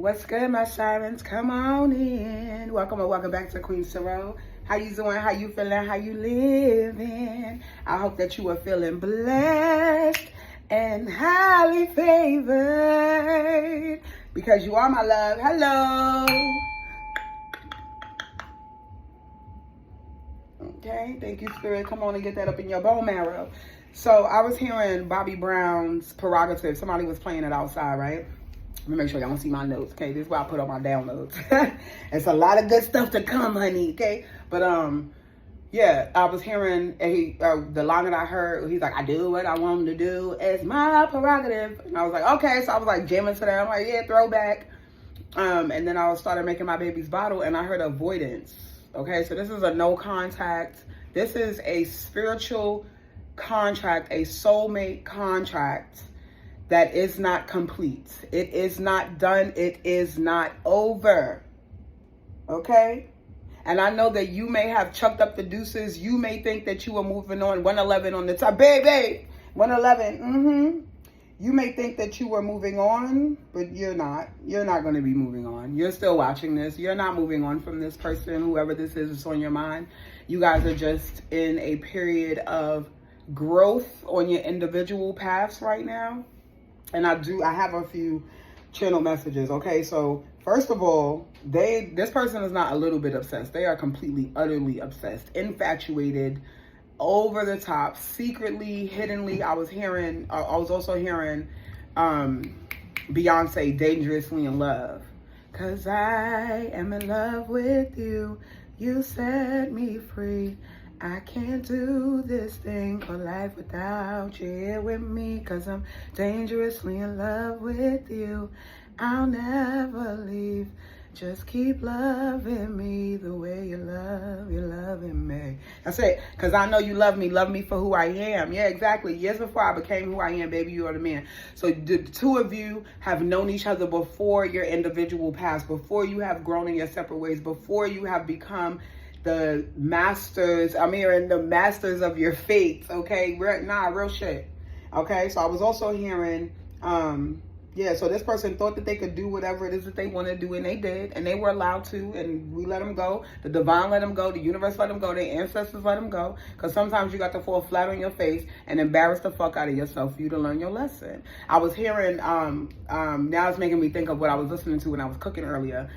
What's good, my sirens? Come on in. Welcome or welcome back to Queen Siren. How you doing? How you feeling? How you living? I hope that you are feeling blessed and highly favored because you are my love. Hello. Okay, thank you, Spirit. Come on and get that up in your bone marrow. So I was hearing Bobby Brown's Prerogative. Somebody was playing it outside, right? Let me make sure y'all don't see my notes, okay? This is why I put on my downloads. It's a lot of good stuff to come, honey, okay? But, yeah, I was hearing the line that I heard, he's like, I do what I want to do. It's my prerogative. And I was like, okay. So I was like jamming to that. I'm like, yeah, throwback. And then I started making my baby's bottle and I heard avoidance. Okay, so this is a no contact. This is a spiritual contract, a soulmate contract that is not complete. It is not done. It is not over. Okay? And I know that you may have chucked up the deuces. You may think that you are moving on 111 on the top. Baby, 111. You may think that you were moving on, but you're not. You're not going to be moving on. You're still watching this. You're not moving on from this person, whoever this is that's on your mind. You guys are just in a period of growth on your individual paths right now. And I have a few channel messages, okay? So, first of all, this person is not a little bit obsessed. They are completely, utterly obsessed, infatuated, over the top, secretly, hiddenly. I was also hearing Beyonce, Dangerously in Love. 'Cause I am in love with you. You set me free. I can't do this thing called life without you here with me, 'cause I'm dangerously in love with you. I'll never leave. Just keep loving me the way you're loving me. That's it. 'Cause I know you love me for who I am. Yeah, exactly. Years before I became who I am, baby, you are the man. So the two of you have known each other before your individual past, before you have grown in your separate ways, before you have become the masters, the masters of your fates, okay? Real shit, okay? So I was also hearing, so this person thought that they could do whatever it is that they want to do, and they did, and they were allowed to, and we let them go. The divine let them go. The universe let them go. Their ancestors let them go, because sometimes you got to fall flat on your face and embarrass the fuck out of yourself for you to learn your lesson. I was hearing, now it's making me think of what I was listening to when I was cooking earlier.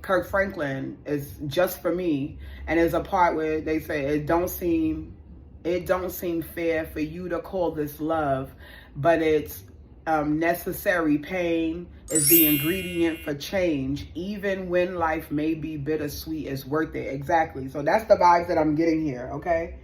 Kirk Franklin is Just For Me, and there's a part where they say it don't seem fair for you to call this love, but it's necessary. Pain is the ingredient for change. Even when life may be bittersweet, it's worth it. Exactly. So that's the vibes that I'm getting here, okay?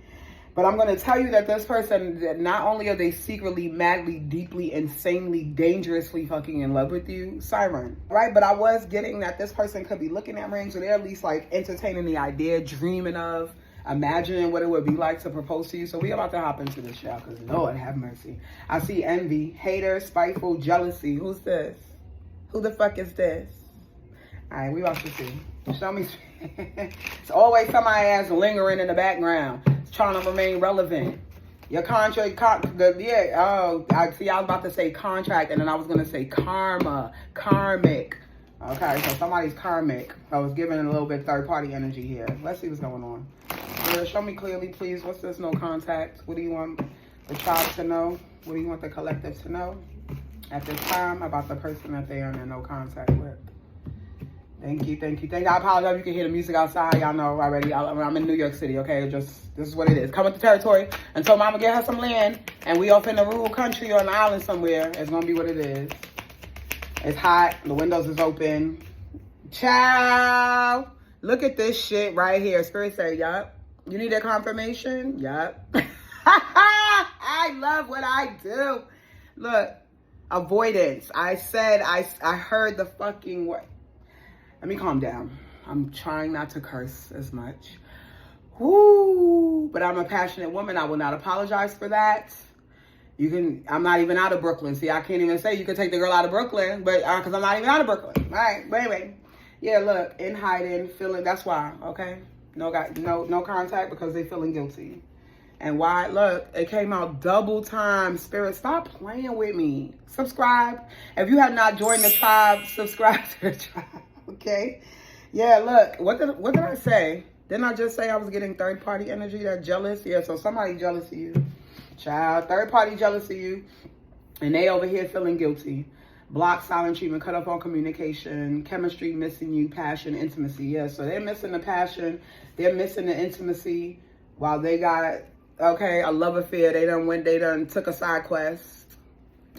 But I'm going to tell you that this person, that not only are they secretly, madly, deeply, insanely, dangerously fucking in love with you, Siren, right? But I was getting that this person could be looking at rings, or they're at least like entertaining the idea, dreaming of, imagining what it would be like to propose to you. So we about to hop into this, y'all, because Lord have mercy. I see envy, hater, spiteful, jealousy. Who's this? Who the fuck is this? All right, we about to see. Show me. It's always somebody else lingering in the background, trying to remain relevant. Your contract, I was about to say contract, and then I was going to say karma, karmic. Okay, so somebody's karmic. I was giving it a little bit third-party energy here. Let's see what's going on. Show me clearly, please. What's this no contact? What do you want the tribe to know? What do you want the collective to know at this time about the person that they are in no contact with? Thank you. I apologize if you can hear the music outside. Y'all know already. I'm in New York City, okay? This is what it is. Come with the territory until mama get her some land and we off in the rural country or an island somewhere. It's going to be what it is. It's hot. The windows is open. Ciao. Look at this shit right here. Spirit say, yup. You need a confirmation? Yup. I love what I do. Look. Avoidance. I said, I heard the fucking word. Let me calm down. I'm trying not to curse as much. Woo! But I'm a passionate woman. I will not apologize for that. I'm not even out of Brooklyn. See, I can't even say you can take the girl out of Brooklyn, but because I'm not even out of Brooklyn. All right, but anyway. Yeah, look, in hiding, feeling, that's why, okay? No contact because they feeling guilty. And why? Look, it came out double time. Spirit, stop playing with me. Subscribe. If you have not joined the tribe, subscribe to the tribe. Okay? Yeah, look, what did I say? Didn't I just say I was getting third party energy, that jealous? Yeah, so somebody jealous of you. Child, third party jealous of you. And they over here feeling guilty. Block, silent treatment, cut off all communication, chemistry, missing you, passion, intimacy. Yeah, so they're missing the passion. They're missing the intimacy while they got, okay, a love affair. They done took a side quest.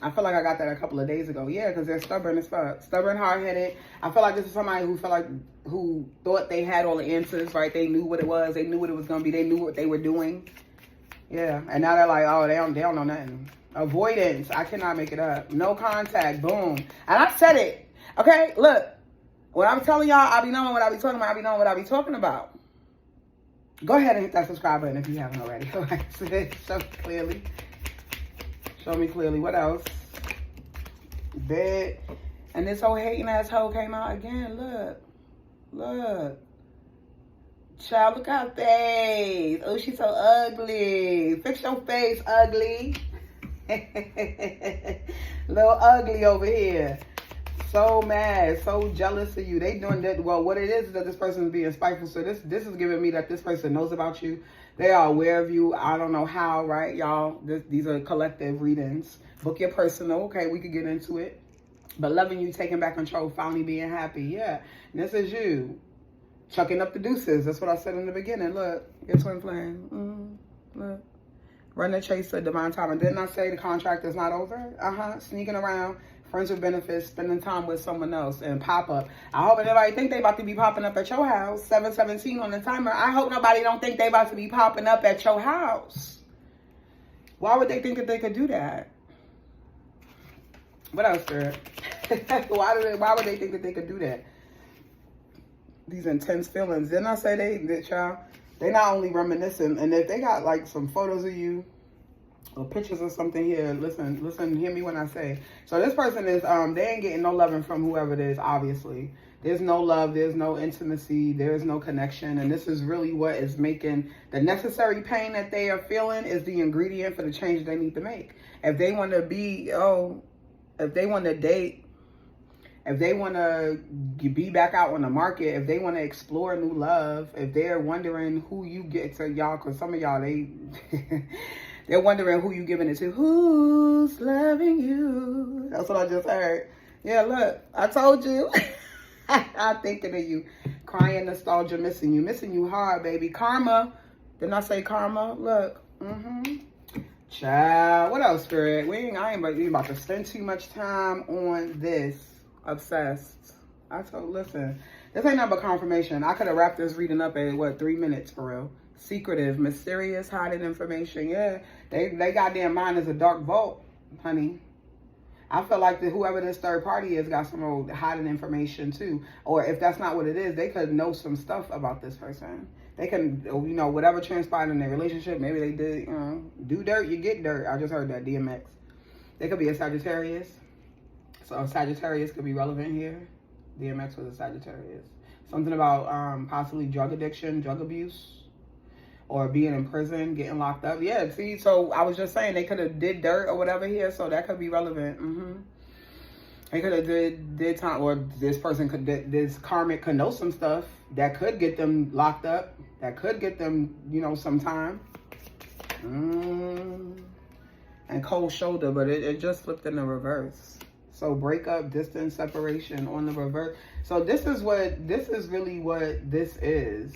I feel like I got that a couple of days ago. Yeah, because they're stubborn as fuck. Stubborn, hard-headed. I feel like this is somebody who thought they had all the answers, right? They knew what it was. They knew what it was going to be. They knew what they were doing. Yeah, and now they're like, oh, they don't know nothing. Avoidance. I cannot make it up. No contact. Boom. And I said it. Okay, look. What I'm telling y'all, I be knowing what I be talking about. I be knowing what I be talking about. Go ahead and hit that subscribe button if you haven't already. All right, so show me clearly. Show me clearly. What else? Bed. And this whole hating asshole came out again. Look. Look. Child, look at her face. Oh, she's so ugly. Fix your face, ugly. Little ugly over here. So mad, so jealous of you. They doing that. Well, what it is that this person is being spiteful. So this is giving me that this person knows about you. They are aware of you. I don't know how, right, y'all? These are collective readings. Book your personal. Okay, we could get into it. But loving you, taking back control, finally being happy. Yeah, this is you. Chucking up the deuces. That's what I said in the beginning. Look, your twin flame. Look. Run the chase to divine time. And didn't I say the contract is not over? Sneaking around, friends with benefits, spending time with someone else, and pop up. I hope nobody think they about to be popping up at your house. 7:17 on the timer. I hope nobody don't think they about to be popping up at your house. Why would they think that they could do that? What else, Spirit? Why would they think that they could do that? These intense feelings. Didn't I say they not only reminiscing, and if they got like some photos of you or pictures or something here, listen, hear me when I say. So this person is, they ain't getting no loving from whoever it is, obviously. There's no love, there's no intimacy, there's no connection, and this is really what is making the necessary pain that they are feeling is the ingredient for the change they need to make. If they want to if they want to date, if they want to be back out on the market, if they want to explore new love, if they're wondering who you get to, y'all, because some of y'all, they're wondering who you giving it to. Who's loving you? That's what I just heard. Yeah, look, I told you. I'm thinking of you. Crying, nostalgia, missing you hard, baby. Karma. Didn't I say karma? Look. Child. What else, Spirit? I ain't about to spend too much time on this. Obsessed. Listen, this ain't nothing but confirmation. I could have wrapped this reading up at 3 minutes for real. Secretive, mysterious, hiding information. Yeah, they goddamn mind is a dark vault, honey. I feel like whoever this third party is got some old hiding information too. Or if that's not what it is, they could know some stuff about this person. They can, whatever transpired in their relationship, maybe they did, do dirt, you get dirt. I just heard that, DMX. They could be a Sagittarius. So Sagittarius could be relevant here. DMX was a Sagittarius. Something about possibly drug addiction, drug abuse, or being in prison, getting locked up. Yeah, see, so I was just saying they could have did dirt or whatever here, so that could be relevant. They could have did time, or this karmic could know some stuff that could get them locked up, that could get them, some time. And cold shoulder, but it just flipped in the reverse. So breakup, distance, separation on the reverse. So this is really what this is.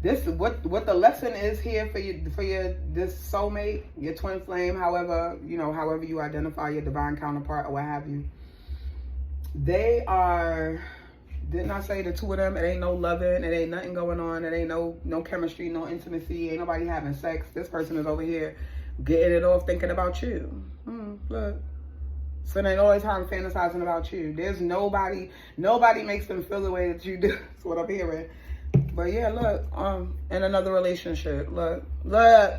What the lesson is here for this soulmate, your twin flame, however you identify your divine counterpart or what have you. They are, didn't I say the two of them? It ain't no loving, it ain't nothing going on, it ain't no chemistry, no intimacy, ain't nobody having sex. This person is over here getting it off thinking about you. Look. Spending all the time fantasizing about you. There's nobody makes them feel the way that you do. That's what I'm hearing. But yeah, look, in another relationship. Look. I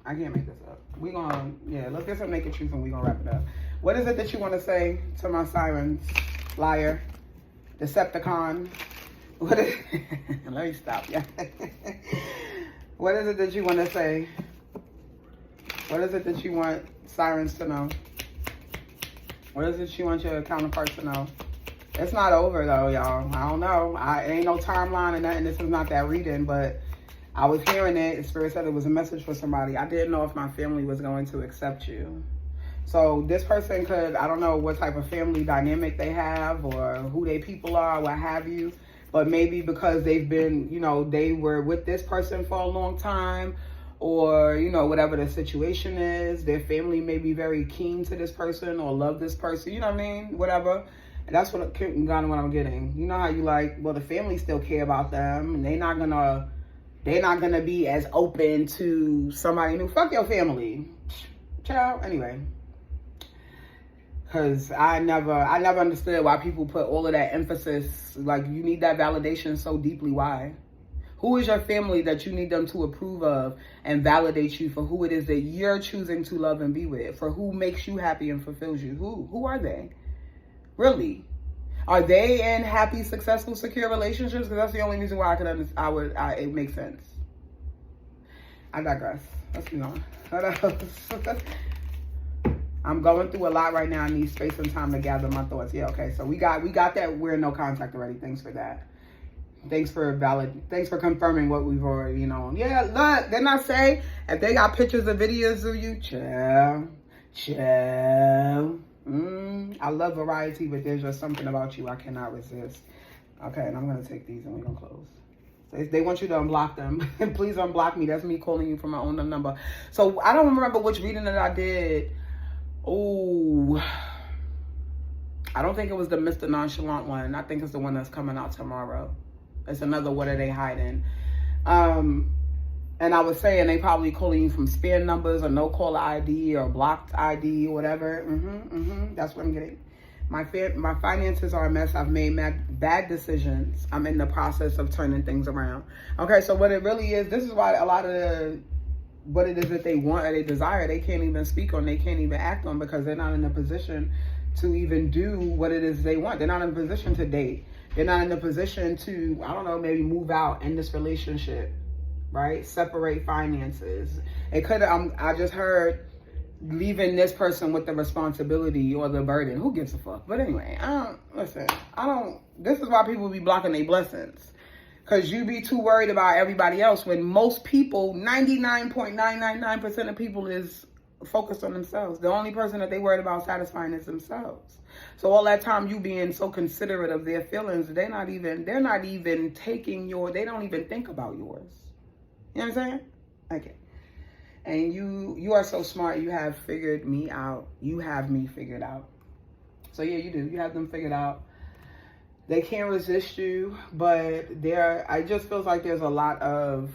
can't make this up. Let's get some naked truth and we're gonna wrap it up. What is it that you want to say to my sirens? Liar, Decepticon, What is, let me stop, yeah. What is it that you want to say? What is it that you want Sirens to know? What is it you want your counterparts to know? It's not over though, y'all. I don't know. Ain't no timeline and nothing. This is not that reading, but I was hearing it. Spirit said it was a message for somebody. I didn't know if my family was going to accept you. So this person could, I don't know what type of family dynamic they have or who they people are, what have you. But maybe because they've been, you know, they were with this person for a long time, or, you know, whatever the situation is, their family may be very keen to this person or love this person, you know what I mean? Whatever. And that's what kind of what I'm getting. You know how you like, well, the family still care about them, and they're not gonna be as open to somebody new. Fuck your family. Child, anyway. Because I never understood why people put all of that emphasis, like you need that validation so deeply. Why? Who is your family that you need them to approve of and validate you for who it is that you're choosing to love and be with, for who makes you happy and fulfills you? Who are they? Really? Are they in happy, successful, secure relationships? Because that's the only reason why I could understand. It makes sense. I digress. Let's move on. What else? I'm going through a lot right now. I need space and time to gather my thoughts. Yeah, okay. So we got that. We're in no contact already. Thanks for that. Thanks for confirming what we've already known. Yeah, look, didn't I say if they got pictures or videos of you, chill. I love variety, but there's just something about you I cannot resist. Okay, and I'm gonna take these and we're gonna close. So they want you to unblock them. Please unblock me. That's me calling you from my own number. So I don't remember which reading that I did. Oh, I don't think it was the Mr. Nonchalant one. I think it's the one that's coming out tomorrow. It's another What Are They Hiding? And I was saying they probably calling you from spam numbers or no caller ID or blocked ID or whatever. That's what I'm getting. My finances are a mess. I've made bad decisions. I'm in the process of turning things around. Okay, so what it really is, this is why a lot of what it is that they want or they desire, they can't even speak on, they can't even act on, because they're not in a position to even do what it is they want. They're not in a position to date. They're not in a position to, I don't know, maybe move out in this relationship, right? Separate finances. It could, I just heard leaving this person with the responsibility or the burden. Who gives a fuck? But anyway, this is why people be blocking their blessings. Because you be too worried about everybody else when most people, 99.999% of people is focused on themselves. The only person that they worried about satisfying is themselves. So all that time you being so considerate of their feelings, they're not even taking they don't even think about yours. You know what I'm saying? Okay. And you are so smart. You have figured me out. You have me figured out. So yeah, you do. You have them figured out. They can't resist you, but I just feels like there's a lot of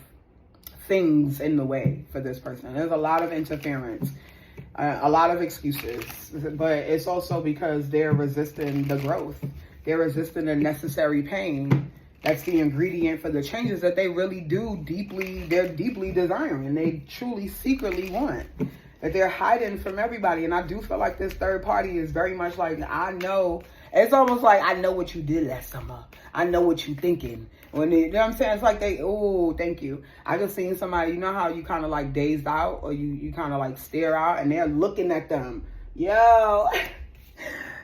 things in the way for this person. There's a lot of interference, a lot of excuses, but it's also because they're resisting the growth. They're resisting the necessary pain. That's the ingredient for the changes that they really they're deeply desiring. They truly secretly want. That they're hiding from everybody. And I do feel like this third party is very much like, I know. It's almost like, I know what you did last summer. I know what you thinking. You know what I'm saying? It's like thank you. I just seen somebody, you know how you kind of like dazed out, or you kind of like stare out and they're looking at them. Yo.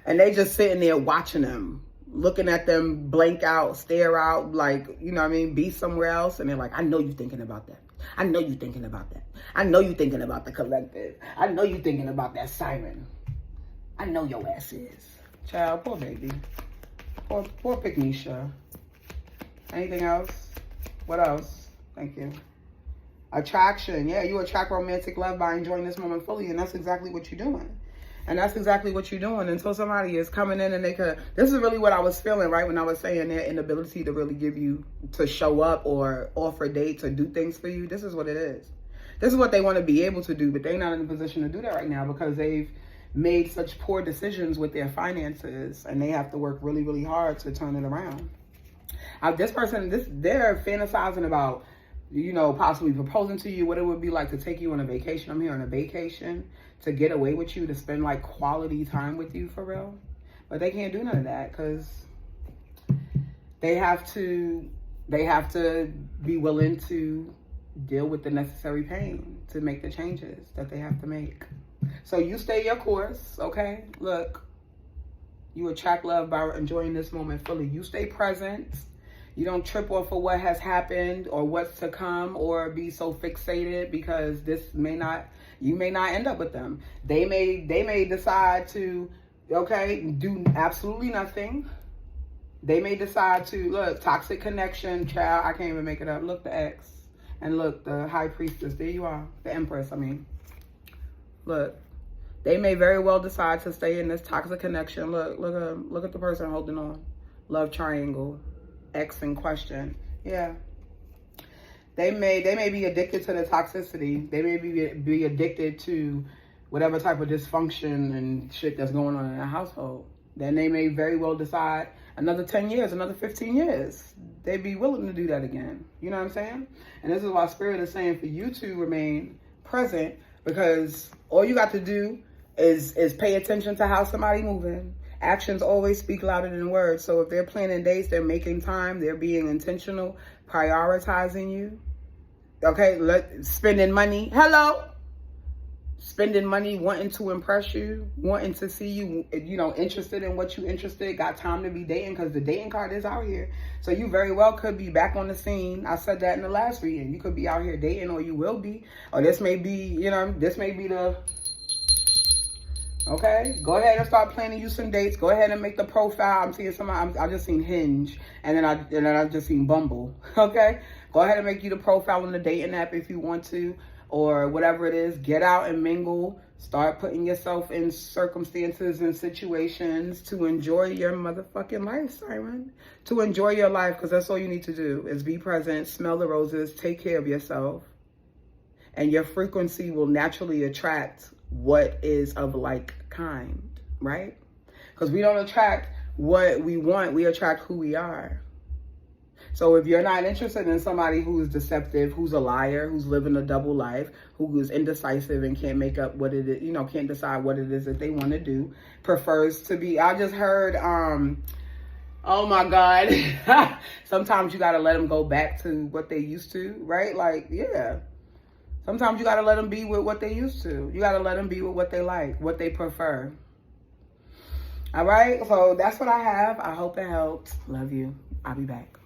And they just sitting there watching them, looking at them blank out, stare out, like, you know what I mean? Be somewhere else. And they're like, I know you thinking about that. I know you thinking about that. I know you thinking about the collective. I know you thinking about that siren. I know your ass is. Child, poor baby. Poor Pygnisha. Anything else? What else? Thank you. Attraction. Yeah, you attract romantic love by enjoying this moment fully, and that's exactly what you're doing. And that's exactly what you're doing until somebody is coming in and this is really what I was feeling, right? When I was saying their inability to really to show up or offer dates or do things for you. This is what it is. This is what they want to be able to do, but they're not in a position to do that right now because they've made such poor decisions with their finances and they have to work really, really hard to turn it around. This person, they're fantasizing about, you know, possibly proposing to you, what it would be like to take you on a vacation. I'm here on a vacation to get away with you, to spend like quality time with you for real. But they can't do none of that because they have to be willing to deal with the necessary pain to make the changes that they have to make. So you stay your course, okay? Look, you attract love by enjoying this moment fully. You stay present. You don't trip off of what has happened or what's to come, or be so fixated, because you may not end up with them. They may decide to, okay, do absolutely nothing. They may decide to, look, toxic connection, child, I can't even make it up. Look, the ex. And look, the high priestess, there you are. The empress, I mean. Look, they may very well decide to stay in this toxic connection. Look at the person holding on. Love triangle, ex in question. Yeah. They may be addicted to the toxicity. They may be addicted to whatever type of dysfunction and shit that's going on in a household. Then they may very well decide another 10 years, another 15 years, they'd be willing to do that again. You know what I'm saying? And this is why Spirit is saying for you to remain present, because all you got to do is pay attention to how somebody moving. Actions always speak louder than words. So if they're planning dates, they're making time, they're being intentional, prioritizing you. Okay, spending money. Hello. Spending money, wanting to impress you, wanting to see you, interested in what you interested, got time to be dating, because the dating card is out here. So you very well could be back on the scene. I said that in the last reading. You could be out here dating, or you will be. Or this may be, this may be the... Okay, go ahead and start planning you some dates. Go ahead and make the profile. I'm seeing somebody, I just seen Hinge, and then I just seen Bumble. Okay, go ahead and make you the profile on the dating app if you want to, or whatever it is. Get out and mingle. Start putting yourself in circumstances and situations to enjoy your motherfucking life, Siren. To enjoy your life, because that's all you need to do is be present, smell the roses, take care of yourself, and your frequency will naturally attract what is of like kind, right? Because we don't attract what we want, we attract who we are. So if you're not interested in somebody who's deceptive, who's a liar, who's living a double life, who is indecisive and can't make up what it is, can't decide what it is that they want to do, prefers to be, I just heard, oh my God, sometimes you got to let them go back to what they used to, right? Like, yeah. Sometimes you got to let them be with what they used to. You got to let them be with what they like, what they prefer. All right? So that's what I have. I hope it helped. Love you. I'll be back.